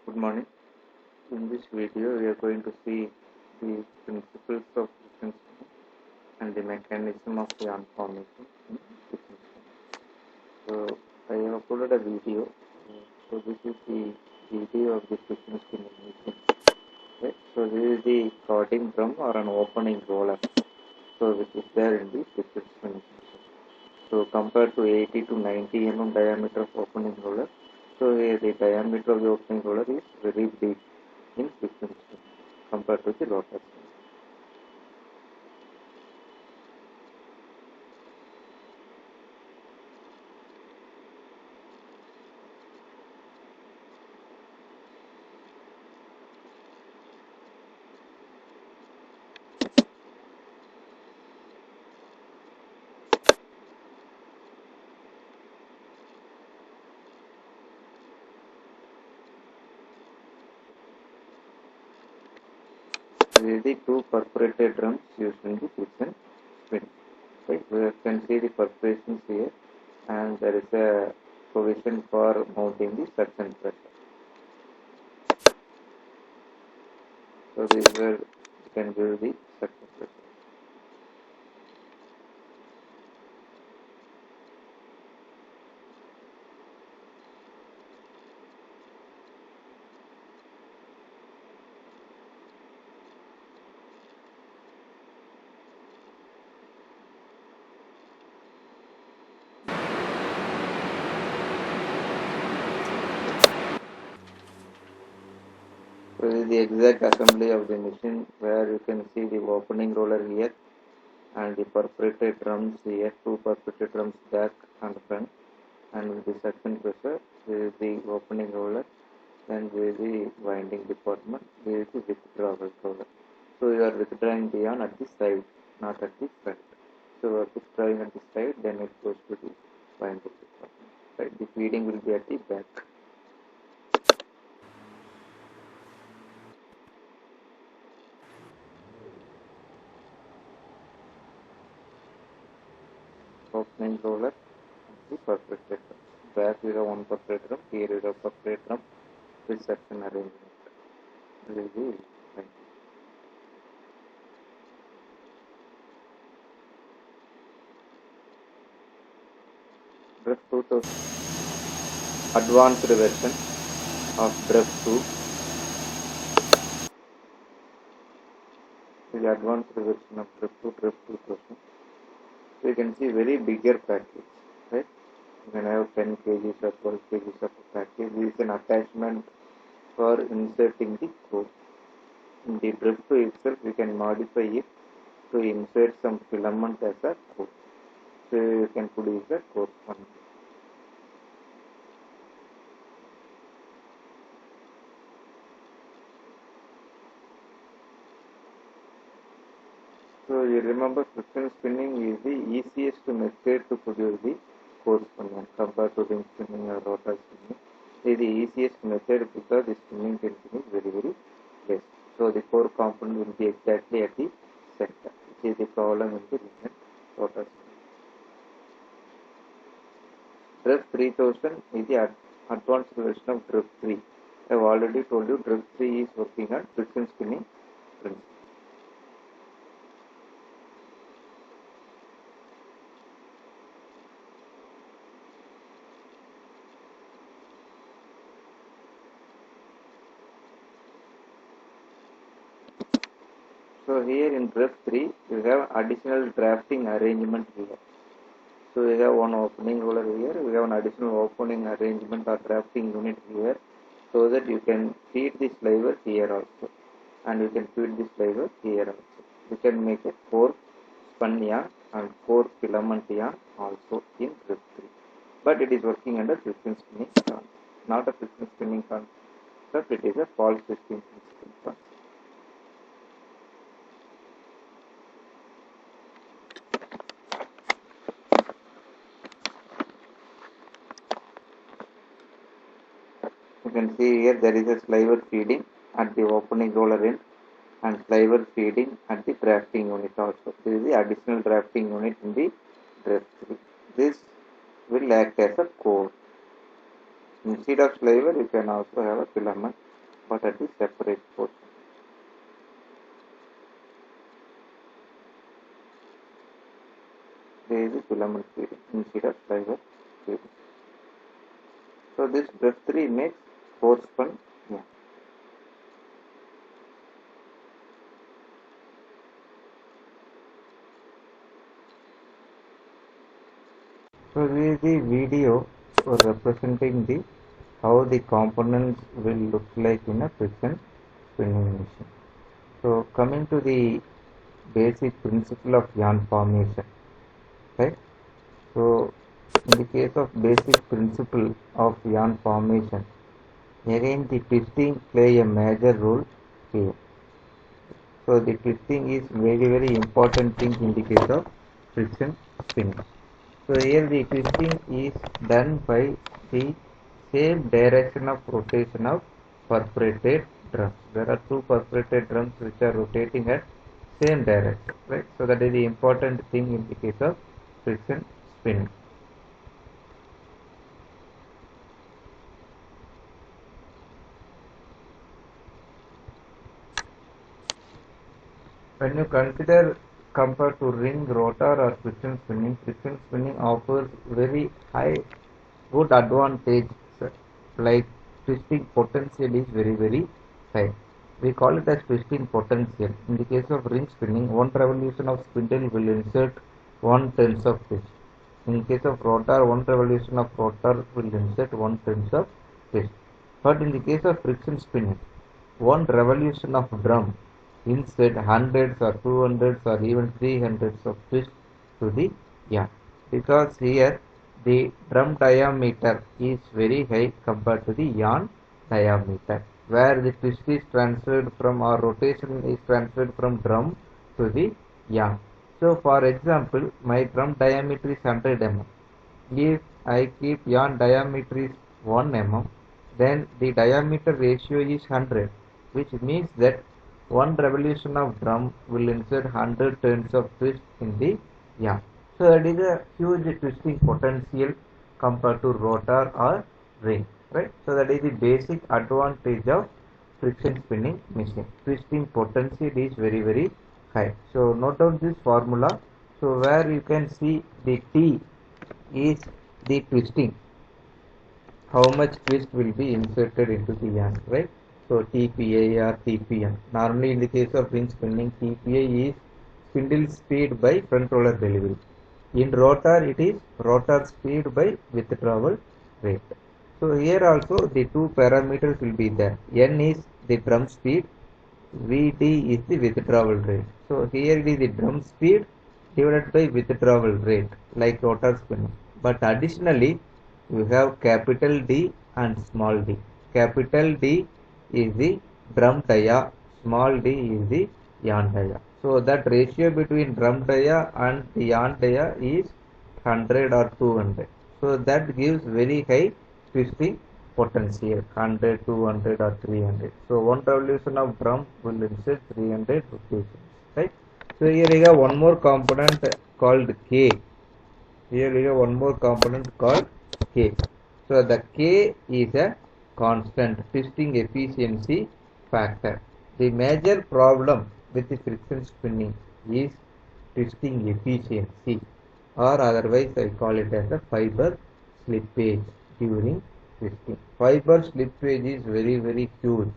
Good morning. In this video, we are going to see the principles of friction stimulus and the mechanism of the formation in friction stimulus. So, I have uploaded a video. So, this is the video of the friction stimulation. Okay. So, this is the cording drum or an opening roller. So, which is there in the friction stimulation. So, compared to 80 to 90 mm diameter of opening roller, so the diameter of the opening roller is very big in friction stimulus compared to the rotor. These are the two perforated drums used in the friction spin. Right? We can see the perforations here, and there is a provision for mounting the suction pressure. So this is where you can give the suction pressure. So this is the exact assembly of the machine, where you can see the opening roller here and the perforated drums here, two perforated drums back and front, and with the suction pressure. This is the opening roller, and this is the winding department. This is the withdrawal roller. So you are withdrawing the yarn at the side, not at the front. So you are withdrawing at the side, then it goes to the winding department. Right? The feeding will be at the back. Opening roller and the perforated drum. Back we have one perforated drum, here we have perforated drum with suction arrangement. This is the winding. Drift 2000 advanced version of Drift 2 is the advanced version of Drift 2, Drift 2000. So you can see very bigger package, right? You can have 10 kgs or 12 kgs of a package. This is an attachment for inserting the core. In the Drift 2 itself, you can modify it to insert some filament as a core. So you can put it as a core one. So you remember friction spinning is the easiest method to produce the core spinning compared to ring spinning or rotor spinning. It is the easiest method because the spinning tension is very less. So the core component will be exactly at the center, which is the problem in the ring and rotor spinning. Drift 3000 is the advanced version of Drift 3. I have already told you Drift 3 is working on friction spinning principle. So here in Drift 3, you have additional drafting arrangement here. So we have one opening roller here, we have an additional opening arrangement or drafting unit here, so that you can feed the sliver here also, and you can feed the sliver here also. You can make a core spun yarn and core filament yarn also in Drift 3. But it is working under friction spinning concept, not a friction spinning concept, it is a false friction spinning concept. You can see here there is a sliver feeding at the opening roller end and sliver feeding at the drafting unit also. This is the additional drafting unit in the Drift 3. This will act as a core. Instead of sliver, you can also have a filament but at the separate portion. There is a filament feeding instead of fiber feeding. So this F3 makes force spun yarn. So this is the video representing the how the components will look like in a friction spinning machine. So coming to the basic principle of yarn formation, right? So in the case of basic principle of yarn formation, again the twisting play a major role here. So the twisting is very important thing in the case of friction spinning. So here the twisting is done by the same direction of rotation of perforated drums. There are two perforated drums which are rotating at same direction, right? So that is the important thing in the case of friction spinning. When you consider compared to ring, rotor or friction spinning offers very high good advantage, like twisting potential is very high. We call it as twisting potential. In the case of ring spinning, one revolution of spindle will insert 1/10 of twist. In case of rotor, one revolution of rotor will insert 1/10 of twist. But in the case of friction spinning, one revolution of drum insert hundreds or 200s or even 300s of twist to the yarn, because here the drum diameter is very high compared to the yarn diameter, where the twist is transferred from, or rotation is transferred from drum to the yarn. So for example, my drum diameter is 100 mm. If I keep yarn diameter is 1 mm, then the diameter ratio is 100, which means that one revolution of drum will insert 100 turns of twist in the yarn. So that is a huge twisting potential compared to rotor or ring, right? So that is the basic advantage of friction spinning machine. Twisting potential is very high. So note down this formula. So where you can see the T is the twisting, how much twist will be inserted into the yarn, right? So TPA or TPM. Normally in the case of ring spinning, TPA is spindle speed by front roller delivery. In rotor, it is rotor speed by withdrawal rate. So here also the two parameters will be there. N is the drum speed, Vd is the withdrawal rate. So here it is the drum speed divided by withdrawal rate, like rotor spinning. But additionally, you have capital D and small d. Capital D is the drum dia, small d is the yarn dia. So that ratio between drum dia and the yarn dia is 100 or 200. So that gives very high twisting potential, 100, 200 or 300. So one revolution of drum will insert 300 rotations, right? So here we have one more component called K. Here we have one more component called K. So the K is a constant twisting efficiency factor. The major problem with the friction spinning is twisting efficiency, or otherwise I call it as a fiber slippage during twisting. Fiber slippage is very huge.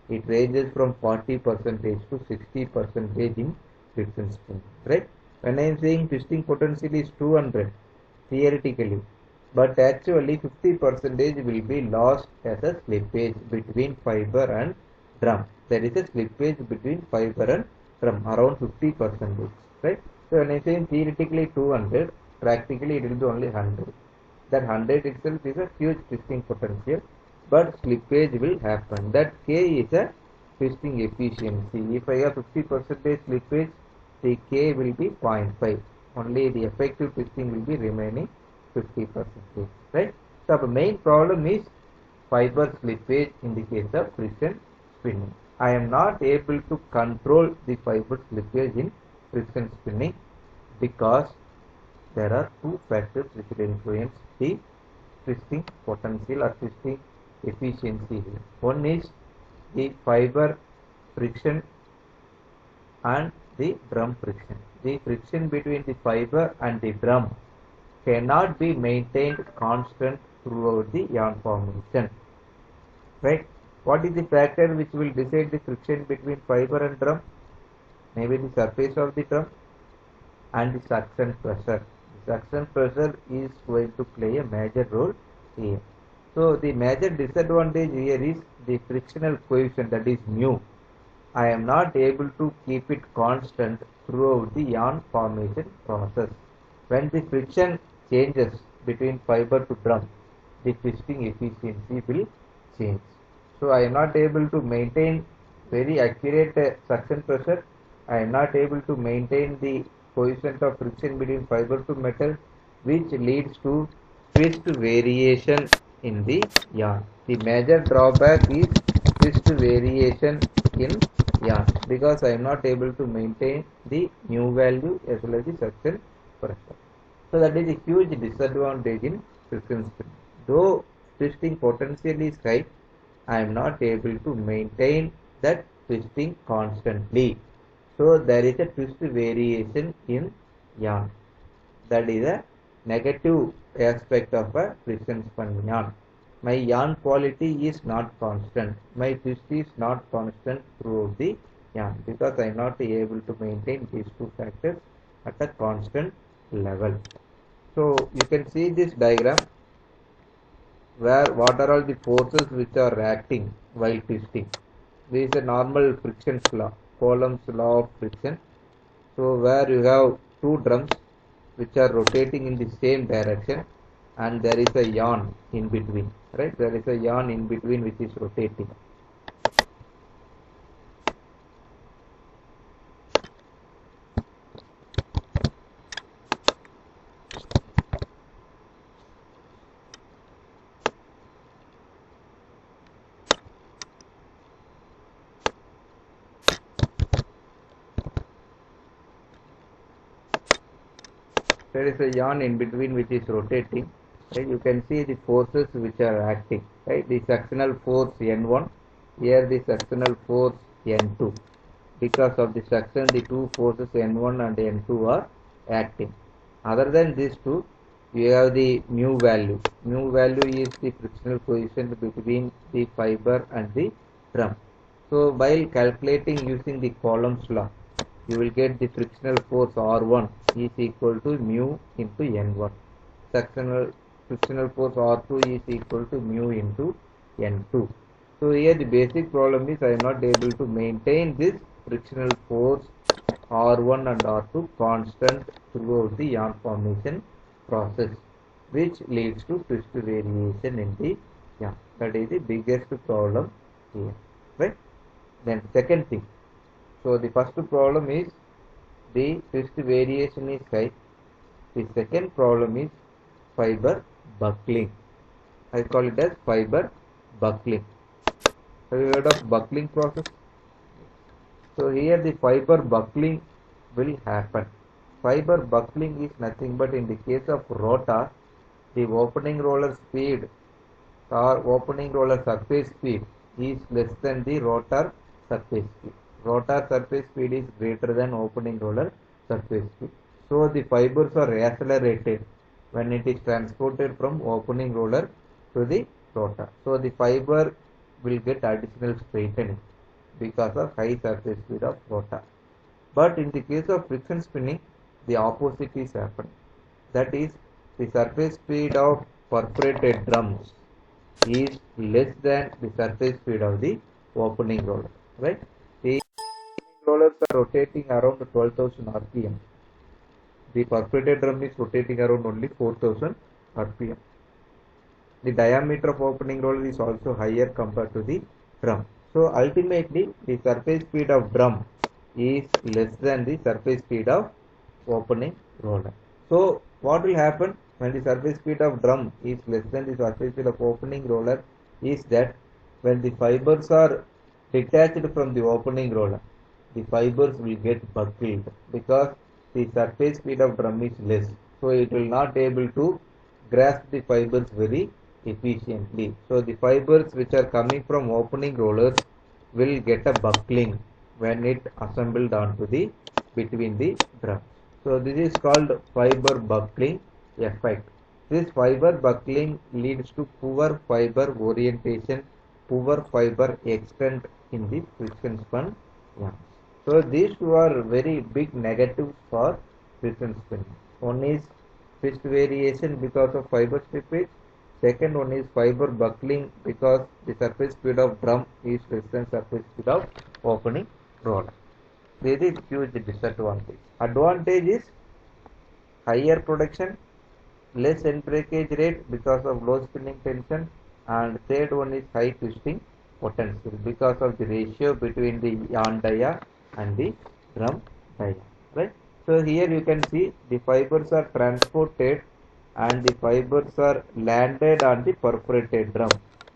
It ranges from 40% to 60% in friction spinning, right? When I am saying twisting potential is 200 theoretically, but actually 50% will be lost as a slippage between fiber and drum. There is a slippage between fiber and drum around 50%, right? So when I say theoretically 200, practically it will be only 100. That 100 itself is a huge twisting potential, but slippage will happen. That K is a twisting efficiency. If I have 50% slippage, the K will be 0.5. Only the effective twisting will be remaining 50%, right? So the main problem is fiber slippage in the case of friction spinning. I am not able to control the fiber slippage in friction spinning because there are two factors which will influence the twisting potential or twisting efficiency here. One is the fiber friction and the drum friction. The friction between the fiber and the drum cannot be maintained constant throughout the yarn formation. Right? What is the factor which will decide the friction between fiber and drum? Maybe the surface of the drum and the suction pressure. The suction pressure is going to play a major role here. So the major disadvantage here is the frictional coefficient, that is mu. I am not able to keep it constant throughout the yarn formation process. When the friction changes between fiber to drum, the twisting efficiency will change. So I am not able to maintain very accurate suction pressure. I am not able to maintain the coefficient of friction between fiber to metal, which leads to twist variation in the yarn. The major drawback is twist variation in yarn, because I am not able to maintain the mu value as well as the suction pressure. So that is a huge disadvantage in friction spinning. Though twisting potential is high, I am not able to maintain that twisting constantly. So there is a twist variation in yarn. That is a negative aspect of a friction spun yarn. My yarn quality is not constant. My twist is not constant throughout the yarn, because I am not able to maintain these two factors at a constant level. So you can see this diagram where what are all the forces which are acting while twisting. This is a normal friction law, Coulomb's law of friction. So where you have two drums which are rotating in the same direction, and there is a yarn in between, right? There is a yarn in between which is rotating. There is a yarn in between which is rotating. Right? You can see the forces which are acting. Right? The sectional force N1, here the sectional force N2. Because of the suction, the two forces N1 and N2 are acting. Other than these two, you have the mu value. Mu value is the frictional coefficient between the fiber and the drum. So while calculating using the Coulomb's law, you will get the frictional force R1 is equal to mu into N1. Frictional force R2 is equal to mu into N2. So here the basic problem is I am not able to maintain this frictional force R1 and R2 constant throughout the yarn formation process, which leads to twist variation in the yarn. That is the biggest problem here, right? Then second thing. So the first problem is the twist variation is high. The second problem is fiber buckling. I call it as fiber buckling. Have you heard of buckling process? So here the fiber buckling will happen. Fiber buckling is nothing but, in the case of rotor, the opening roller speed or opening roller surface speed is less than the rotor surface speed. Rotor surface speed is greater than opening roller surface speed. So the fibers are accelerated when it is transported from opening roller to the rotor. So the fiber will get additional straightening because of high surface speed of rotor. But in the case of friction spinning, the opposite is happening. That is, the surface speed of perforated drums is less than the surface speed of the opening roller, right? The rollers are rotating around 12,000 rpm. The perforated drum is rotating around only 4,000 rpm. The diameter of opening roller is also higher compared to the drum. So ultimately, the surface speed of drum is less than the surface speed of opening roller. So what will happen when the surface speed of drum is less than the surface speed of opening roller is that when the fibers are detached from the opening roller, the fibers will get buckled because the surface speed of drum is less. So it will not able to grasp the fibers very efficiently. So the fibers which are coming from opening rollers will get a buckling when it assembled onto the between the drums. So this is called fiber buckling effect. This fiber buckling leads to poor fiber orientation, poor fiber extent in the friction spun yarns. So these two are very big negatives for friction spinning. One is twist variation because of fiber slippage. Second one is fiber buckling because the surface speed of drum is less than surface speed of opening roller. This is huge disadvantage. Advantage is higher production, less end breakage rate because of low spinning tension, and third one is high twisting potential because of the ratio between the yarn dia and the drum dia. Right? So here you can see the fibers are transported and the fibers are landed on the perforated drum,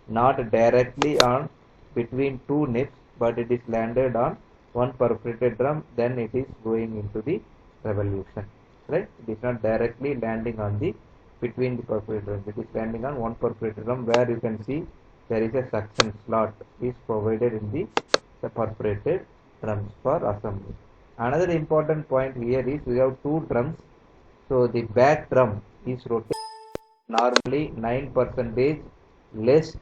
not directly on between two nips, but it is landed on one perforated drum, then it is going into the revolution. Right? It is not directly landing on the between the perforated drums. It is landing on one perforated drum where you can see there is a suction slot is provided in the perforated drums for assembly. Another important point here is we have two drums. So the back drum is rotating normally 9% less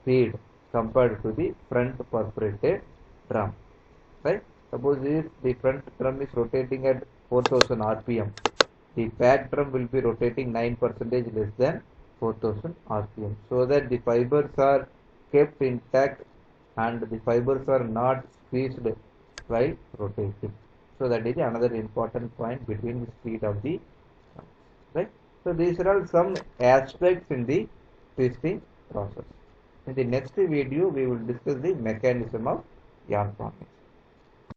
speed compared to the front perforated drum. Right? Suppose if the front drum is rotating at 4000 rpm, the back drum will be rotating 9% less than 4000 rpm, so that the fibers are kept intact and the fibers are not squeezed while rotating. So that is another important point between the speed of the drum. Right? So these are all some aspects in the twisting process. In the next video we will discuss the mechanism of yarn forming.